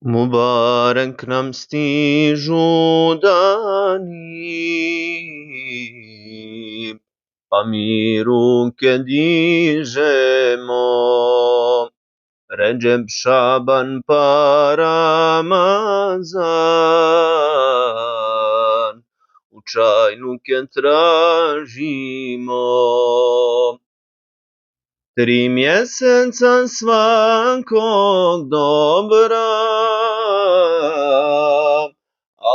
Mubarak nam stižu dani, pa mi ruke dižemo. Redžep, Šaban pa Ramazan, u čajnuke tražimo. 3 mjeseca svakog dobra,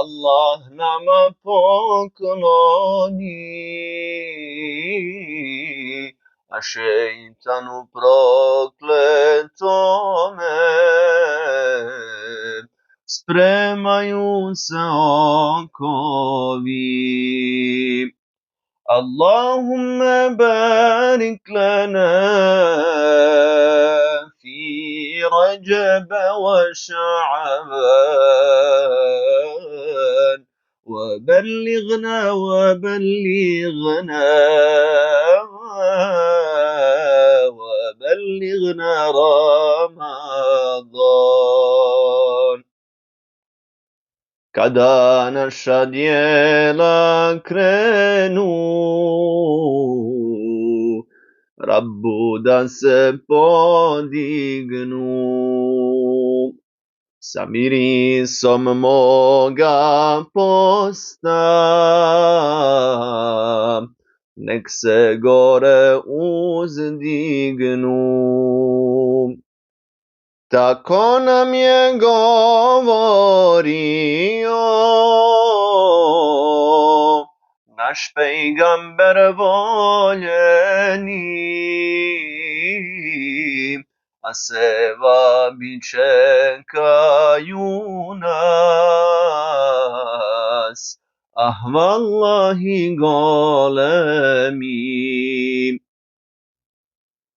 Allah nama pokloni, a šeitanu prokletome spremaju se okovi. اللهم بارك لنا في رجب وشعبان وبلغنا رمضان. Kada naša djela krenu, Rabbu da se podignu, sa mirisom moga posta, nek se gore uzdignu. Tako nam je govorio naš pejgamber voljeni, a sevabi čekaju nas, ah vallahi golemi.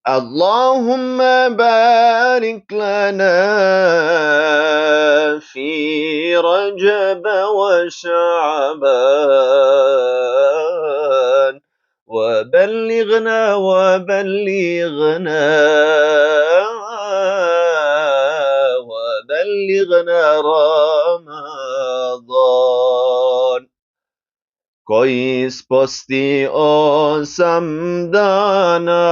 اللهم بارك لنا في رجب وشعبان وبلغنا رمضان. Koji ispostio sam dana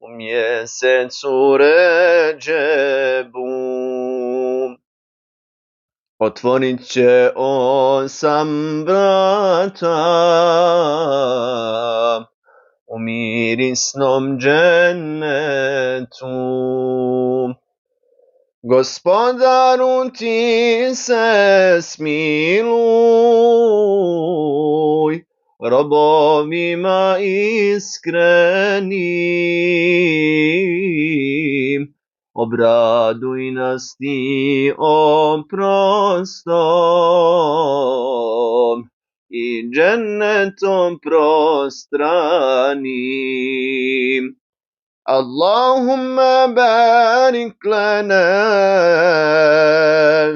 u mjesecu Redžebu, otvorit će 8 vrata u mirisnom džennetu. Gospodaru ti se smiluj, robovima iskrenim, obraduj nas ti oprostom i džennetom prostranim. اللهم بارك لنا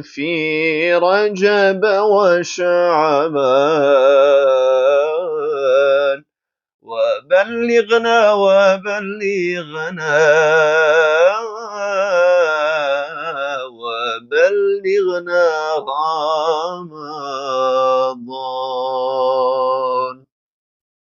في رجب وشعبان وبلغنا رمضان.